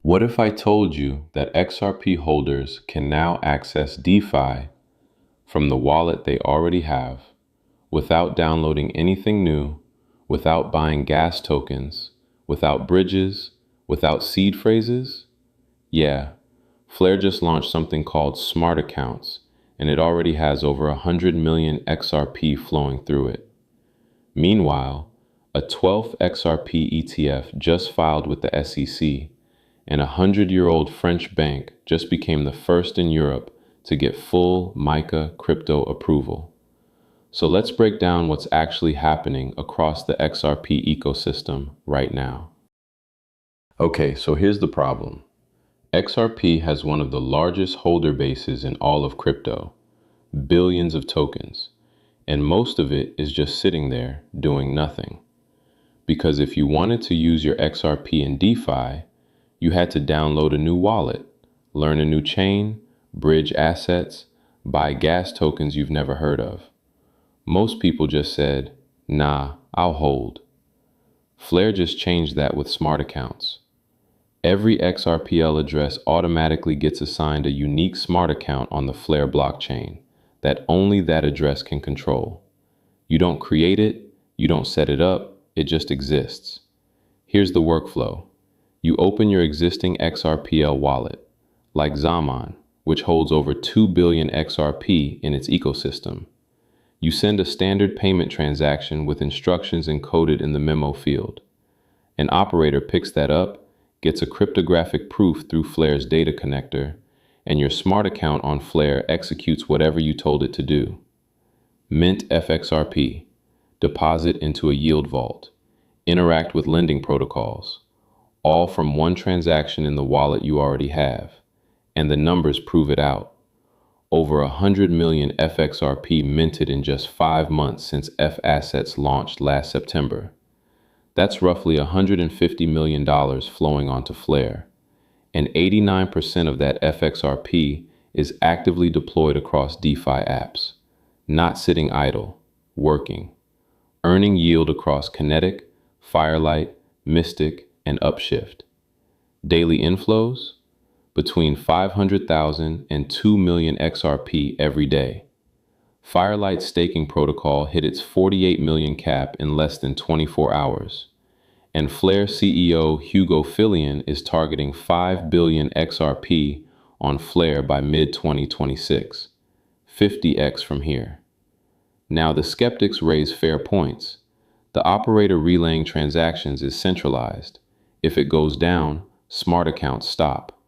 What if I told you that XRP holders can now access DeFi from the wallet they already have without downloading anything new, without buying gas tokens, without bridges, without seed phrases? Yeah, Flare just launched something called Smart Accounts, and it already has over 100 million XRP flowing through it. Meanwhile, a 12th XRP ETF just filed with the SEC, and a 100-year-old French bank just became the first in Europe to get full MiCA crypto approval. So let's break down what's actually happening across the XRP ecosystem right now. Okay, so here's the problem. XRP has one of the largest holder bases in all of crypto, billions of tokens, and most of it is just sitting there doing nothing. Because if you wanted to use your XRP in DeFi, you had to download a new wallet, learn a new chain, bridge assets, buy gas tokens you've never heard of. Most people just said, nah, I'll hold. Flare just changed that with smart accounts. Every XRPL address automatically gets assigned a unique smart account on the Flare blockchain that only that address can control. You don't create it, you don't set it up, it just exists. Here's the workflow. You open your existing XRPL wallet, like Zaman, which holds over 2 billion XRP in its ecosystem. You send a standard payment transaction with instructions encoded in the memo field. An operator picks that up, gets a cryptographic proof through Flare's data connector, and your smart account on Flare executes whatever you told it to do. Mint FXRP, deposit into a yield vault, interact with lending protocols, all from one transaction in the wallet you already have, and the numbers prove it out. Over 100 million FXRP minted in just 5 months since F Assets launched last September. That's roughly $150 million flowing onto Flare, and 89% of that FXRP is actively deployed across DeFi apps, not sitting idle, working, earning yield across Kinetic, Firelight, Mystic, and Upshift. Daily inflows? Between 500,000 and 2 million XRP every day. Firelight's staking protocol hit its 48 million cap in less than 24 hours. And Flare CEO Hugo Fillion is targeting 5 billion XRP on Flare by mid-2026, 50x from here. Now the skeptics raise fair points. The operator relaying transactions is centralized. If it goes down, smart accounts stop.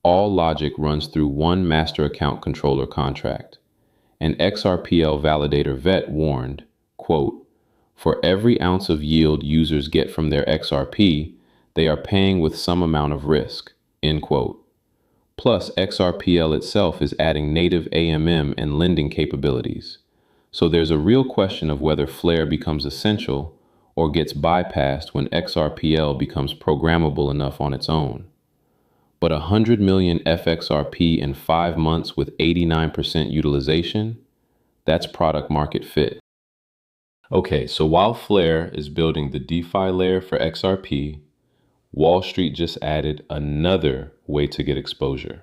All logic runs through one master account controller contract. An XRPL validator vet warned, quote, for every ounce of yield users get from their XRP, they are paying with some amount of risk, end quote. Plus, XRPL itself is adding native AMM and lending capabilities. So there's a real question of whether Flare becomes essential or gets bypassed when XRPL becomes programmable enough on its own. But 100 million FXRP in 5 months with 89% utilization, that's product market fit. Okay, so while Flare is building the DeFi layer for XRP, Wall Street just added another way to get exposure.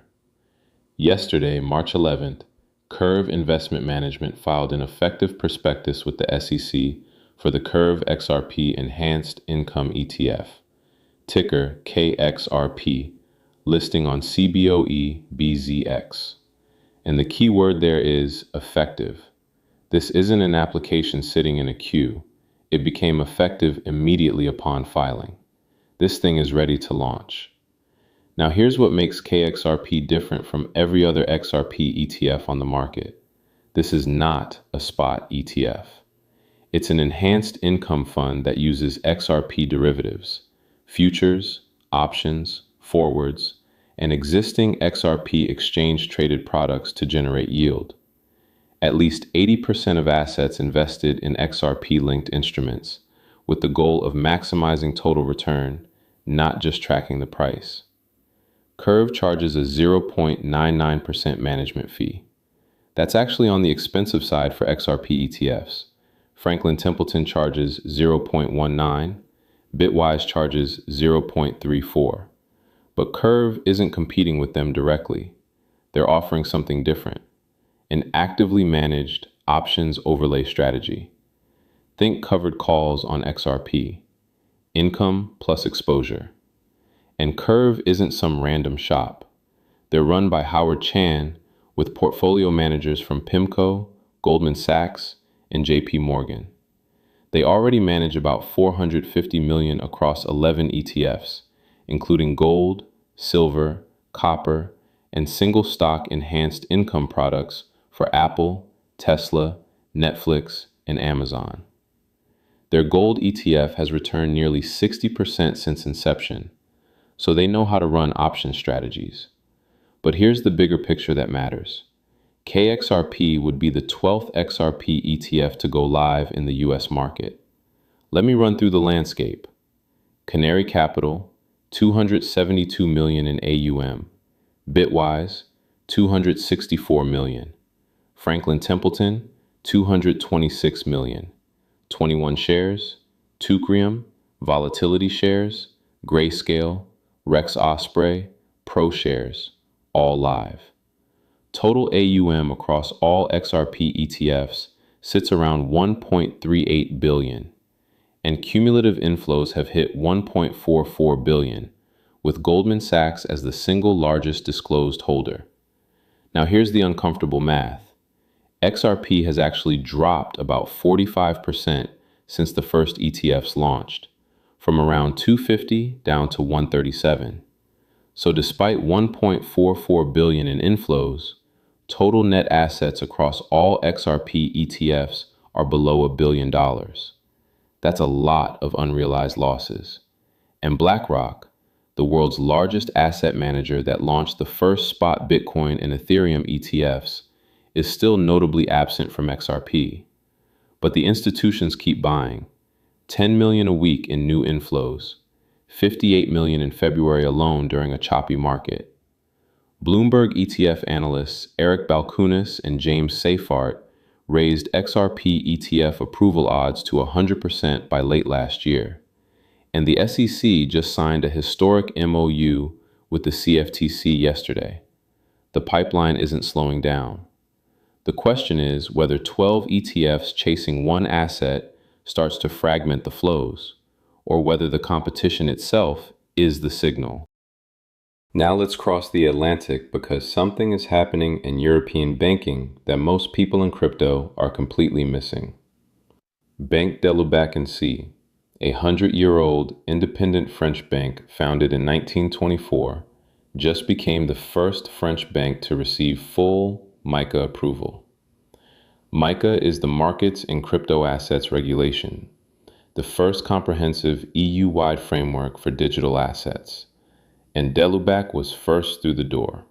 Yesterday, March 11th, Kurv Investment Management filed an effective prospectus with the SEC for the Kurv XRP Enhanced Income ETF, ticker KXRP, listing on CBOE BZX. And the key word there is effective. This isn't an application sitting in a queue. It became effective immediately upon filing. This thing is ready to launch. Now here's what makes KXRP different from every other XRP ETF on the market. This is not a spot ETF. It's an enhanced income fund that uses XRP derivatives, futures, options, forwards, and existing XRP exchange-traded products to generate yield. At least 80% of assets invested in XRP-linked instruments, with the goal of maximizing total return, not just tracking the price. Kurv charges a 0.99% management fee. That's actually on the expensive side for XRP ETFs. Franklin Templeton charges 0.19, Bitwise charges 0.34. But Curve isn't competing with them directly. They're offering something different, an actively managed options overlay strategy. Think covered calls on XRP, income plus exposure. And Curve isn't some random shop. They're run by Howard Chan with portfolio managers from PIMCO, Goldman Sachs, and JP Morgan. They already manage about 450 million across 11 ETFs, including gold, silver, copper, and single stock enhanced income products for Apple, Tesla, Netflix, and Amazon. Their gold ETF has returned nearly 60% since inception, so they know how to run option strategies. But here's the bigger picture that matters. KXRP would be the 12th XRP ETF to go live in the US market. Let me run through the landscape. Canary Capital, 272 million in AUM. Bitwise, 264 million. Franklin Templeton, 226 million. 21 Shares, Tucrium, Volatility Shares, Grayscale, Rex Osprey, ProShares, all live. Total AUM across all XRP ETFs sits around 1.38 billion, and cumulative inflows have hit 1.44 billion, with Goldman Sachs as the single largest disclosed holder. Now here's the uncomfortable math. XRP has actually dropped about 45% since the first ETFs launched, from around 250 down to 137. So despite 1.44 billion in inflows, total net assets across all XRP ETFs are below $1 billion. That's a lot of unrealized losses. And BlackRock, the world's largest asset manager that launched the first spot Bitcoin and Ethereum ETFs, is still notably absent from XRP. But the institutions keep buying. 10 million a week in new inflows, 58 million in February alone during a choppy market. Bloomberg ETF analysts Eric Balkunas and James Seyffart raised XRP ETF approval odds to 100% by late last year. And the SEC just signed a historic MOU with the CFTC yesterday. The pipeline isn't slowing down. The question is whether 12 ETFs chasing one asset starts to fragment the flows, or whether the competition itself is the signal. Now let's cross the Atlantic because something is happening in European banking that most people in crypto are completely missing. BanqueDelubac C, a 100-year-old independent French bank founded in 1924, just became the first French bank to receive full MiCA approval. MiCA is the Markets in Crypto Assets Regulation, the first comprehensive EU-wide framework for digital assets. And Delubac was first through the door.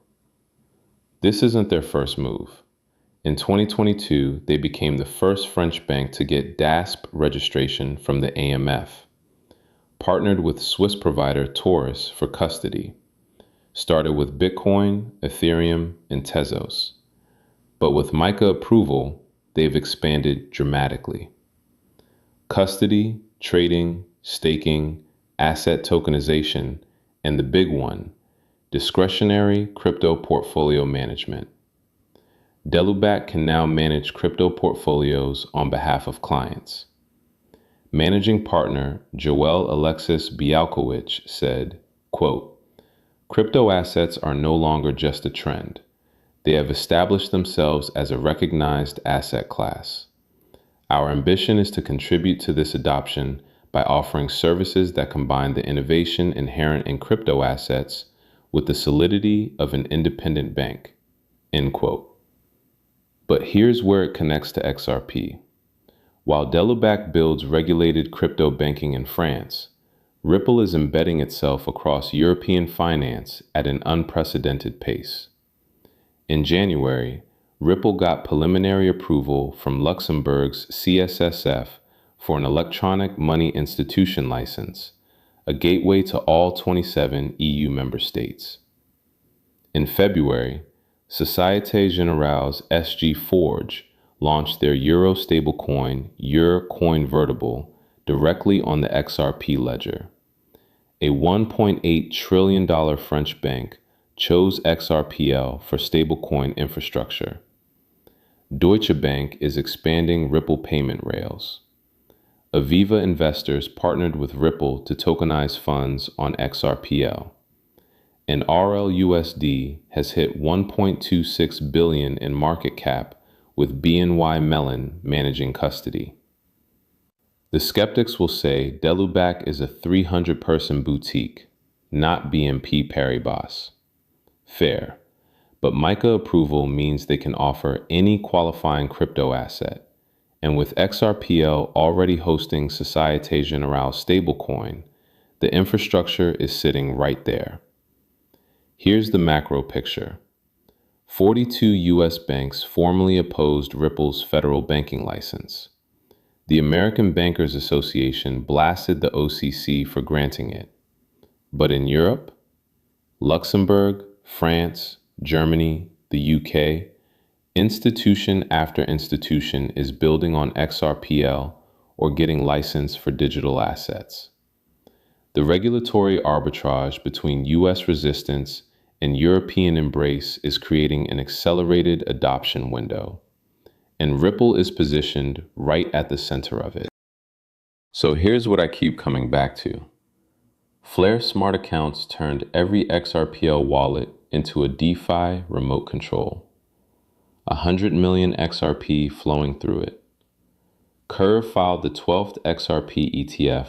This isn't their first move. In 2022, they became the first French bank to get DASP registration from the AMF, partnered with Swiss provider Taurus for custody, started with Bitcoin, Ethereum, and Tezos. But with MiCA approval, they've expanded dramatically. Custody, trading, staking, asset tokenization, and the big one, discretionary crypto portfolio management. Delubac can now manage crypto portfolios on behalf of clients. Managing partner Joel Alexis Bialkowicz said, quote, "Crypto assets are no longer just a trend. They have established themselves as a recognized asset class. Our ambition is to contribute to this adoption by offering services that combine the innovation inherent in crypto assets with the solidity of an independent bank." End quote. But here's where it connects to XRP. While Delubac builds regulated crypto banking in France, Ripple is embedding itself across European finance at an unprecedented pace. In January, Ripple got preliminary approval from Luxembourg's CSSF for an electronic money institution license, a gateway to all 27 EU member states. In February, Société Générale's SG Forge launched their Euro stablecoin, Euro Convertible, directly on the XRP ledger. A $1.8 trillion French bank chose XRPL for stablecoin infrastructure. Deutsche Bank is expanding Ripple payment rails. Aviva investors partnered with Ripple to tokenize funds on XRPL. And RLUSD has hit 1.26 billion in market cap with BNY Mellon managing custody. The skeptics will say Delubac is a 300-person boutique, not BNP Paribas. Fair, but MiCA approval means they can offer any qualifying crypto asset. And with XRPL already hosting Société Générale stablecoin, the infrastructure is sitting right there. Here's the macro picture. 42 U.S. banks formally opposed Ripple's federal banking license. The American Bankers Association blasted the OCC for granting it. But in Europe, Luxembourg, France, Germany, the UK, institution after institution is building on XRPL or getting licensed for digital assets. The regulatory arbitrage between U.S. resistance and European embrace is creating an accelerated adoption window, and Ripple is positioned right at the center of it. So here's what I keep coming back to. Flare Smart Accounts turned every XRPL wallet into a DeFi remote control. 100 million XRP flowing through it. Kurv filed the 12th XRP ETF,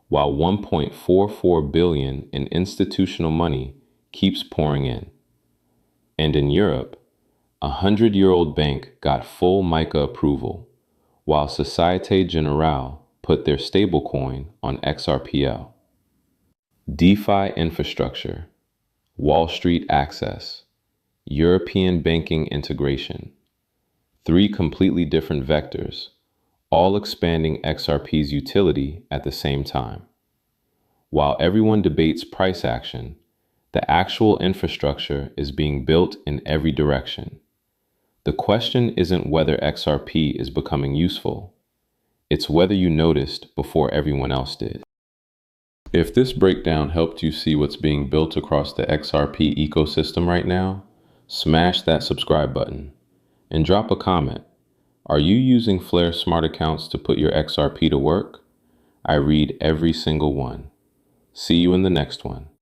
while 1.44 billion in institutional money keeps pouring in. And in Europe, a 100-year-old bank got full MiCA approval, while Société Générale put their stablecoin on XRPL. DeFi infrastructure, Wall Street access, European banking integration. 3 completely different vectors, all expanding XRP's utility at the same time. While everyone debates price action, the actual infrastructure is being built in every direction. The question isn't whether XRP is becoming useful. It's whether you noticed before everyone else did. If this breakdown helped you see what's being built across the XRP ecosystem right now, smash that subscribe button and drop a comment. Are you using Flare Smart Accounts to put your XRP to work? I read every single one. See you in the next one.